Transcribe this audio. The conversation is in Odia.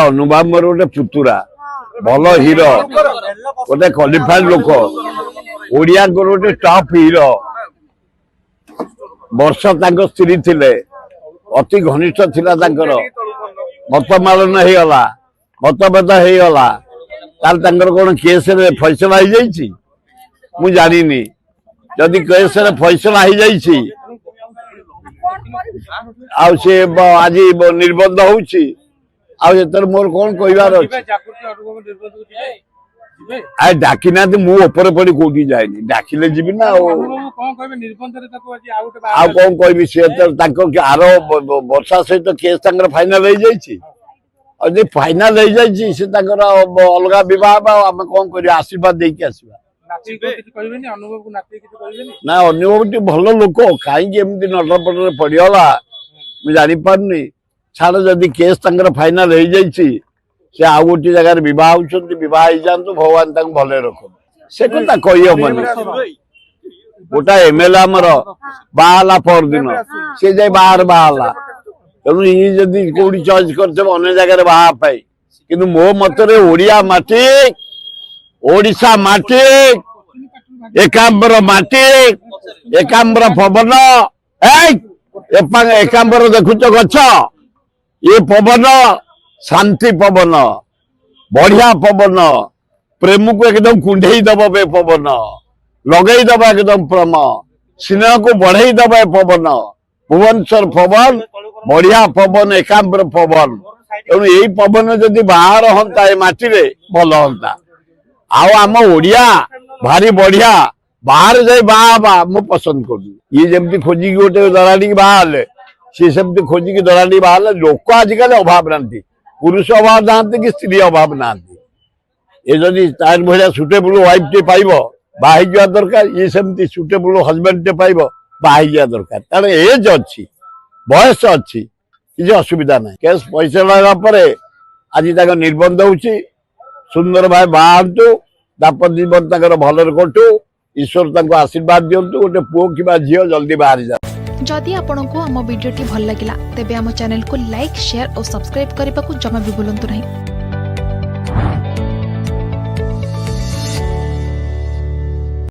ଅନୁଭବ ମୋର ଗୋଟେ ପୁତୁରା ଭଲ ହିରୋ ଗୋଟେ କ୍ୱାଲିଫାଏଡ ଲୋକ ଓଡିଆଙ୍କର ଗୋଟେ ଟପ୍ ହିରୋ ବର୍ଷ ତାଙ୍କ ସ୍ତ୍ରୀ ଥିଲେ ଅତି ଘନିଷ୍ଠ ଥିଲା ତାଙ୍କର ମତମାଳନ ହେଇଗଲା ମତଭେଦ ହେଇଗଲା ତାହେଲେ ତାଙ୍କର କଣ କେସରେ ଫଇସଲା ହେଇଯାଇଛି ମୁଁ ଜାଣିନି ଯଦି କେସରେ ଫଇସଲା ହେଇଯାଇଛି ଆଉ ସେ ଆଜି ନିର୍ବନ୍ଧ ହଉଛି ଆଉ ଏଥର ମୋର କଣ କହିବାର ଅଛି ଡାକି ନାହାନ୍ତି ମୁଁ ଉପରେ ପଡି କୋଉଠି ଯାଇନି ଡାକିଲେ ଯିବି ନା ଆଉ କଣ କହିବି ସେ ତାଙ୍କ ଆର ବର୍ଷା ସହିତ କେସ୍ ତାଙ୍କର ଫାଇନାଲ ହେଇଯାଇଛି ଆଉ ଯଦି ଫାଇନାଲ ହେଇଯାଇଛି ସେ ତାଙ୍କର ଅଲଗା ବିବାହ ଆଉ ଆମେ କଣ କରିବା ଆଶୀର୍ବାଦ ଦେଇକି ଆସିବା ନା ଅନୁଭବଟି ଭଲ ଲୋକ କାହିଁକି ଏମିତି ନଟପଟରେ ପଡିଗଲା ମୁଁ ଜାଣିପାରୁନି ଛାଡ ଯଦି କେସ୍ ତାଙ୍କର ଫାଇନାଲ ହେଇଯାଇଛି ସେ ଆଉ ଗୋଟିଏ ଜାଗାରେ ବିବାହ ହଉଛନ୍ତି ବିବାହ ହେଇଯାଆନ୍ତୁ ଭଗବାନ ତାଙ୍କୁ ଭଲରେ ରଖନ୍ତୁ ସେ କଥା କହିହବନି ଗୋଟା ଏମଏଲଏ ଆମର ବାହା ହେଲା ପରଦିନ ସେ ଯାଇ ବାହାରେ ବାହା ହେଲା ତେଣୁ ଇଏ ଯଦି କୋଉଠି ଚଏସ୍ କରିଥିବ ଅନ୍ୟ ଜାଗାରେ ବାହା ପାଇଁ କିନ୍ତୁ ମୋ ମତରେ ଓଡିଆ ମାଟି ଓଡିଶା ମାଟି ଏକାମ୍ବର ମାଟି ଏକାମ୍ବର ପବନ ଏକାମ୍ବର ଦେଖୁଛ ଗଛ ଏ ପବନ ଶାନ୍ତି ପବନ ବଢିଆ ପବନ ପ୍ରେମକୁ ଏକଦମ କୁଣ୍ଢେଇ ଦବ ଏ ପବନ ଲଗେଇ ଦବ ଏକଦମ ପ୍ରେମ ସ୍ନେହକୁ ବଢେଇ ଦବ ଏ ପବନ ଭୁବନେଶ୍ୱର ପବନ ବଢିଆ ପବନ ଏକାମ୍ବର ପବନ ତେଣୁ ଏଇ ପବନ ଯଦି ବାହାର ହନ୍ତା ଏ ମାଟିରେ ଭଲ ହନ୍ତା ଆଉ ଆମ ଓଡିଆ ଭାରି ବଢିଆ ବାହାରେ ଯାଇ ବାହା ହବା ମୁଁ ପସନ୍ଦ କରୁଛି ଇଏ ଯେମିତି ଖୋଜିକି ଗୋଟେ ଦଳାଟିକି ବାହା ହେଲେ ସିଏ ସେମିତି ଖୋଜିକି ଦଳାଟି ବାହା ହେଲେ ଲୋକ ଆଜିକାଲି ଅଭାବ ନାହାନ୍ତି ପୁରୁଷ ଅଭାବ ନାହାନ୍ତି କି ସ୍ତ୍ରୀ ଅଭାବ ନାହାନ୍ତି ଏ ଯଦି ତାର ଭଳିଆ ସୁଟେବୁଲ ୱାଇଫ ଟେ ପାଇବ ବାହା ହେଇଯିବା ଦରକାର ଇଏ ସେମିତି ସୁଟେବୁଲ ହଜବେଣ୍ଡ ଟେ ପାଇବ ବାହା ହେଇଯିବା ଦରକାର କାରଣ ଏଜ ଅଛି ବୟସ ଅଛି କିଛି ଅସୁବିଧା ନାହିଁ କେସ୍ ପଇସା ଲାଗିବା ପରେ ଆଜି ତାଙ୍କ ନିର୍ବନ୍ଧ ହଉଛି ସୁନ୍ଦର ଭାବେ ବାହା ହନ୍ତୁ ଦାମ୍ପତ୍ୟ ଜୀବନ ତାଙ୍କର ଭଲରେ କଟୁ ଈଶ୍ୱର ତାଙ୍କୁ ଆଶୀର୍ବାଦ ଦିଅନ୍ତୁ ଗୋଟେ ପୁଅ କିମ୍ବା ଝିଅ ଜଲ୍ଦି ବାହାରି ଯାଉ जदि आपंक आम भिडी भल लगा तेब आम चैनल को लाइक शेयर और सब्सक्राइब करने को जमा भी भूलु नहीं।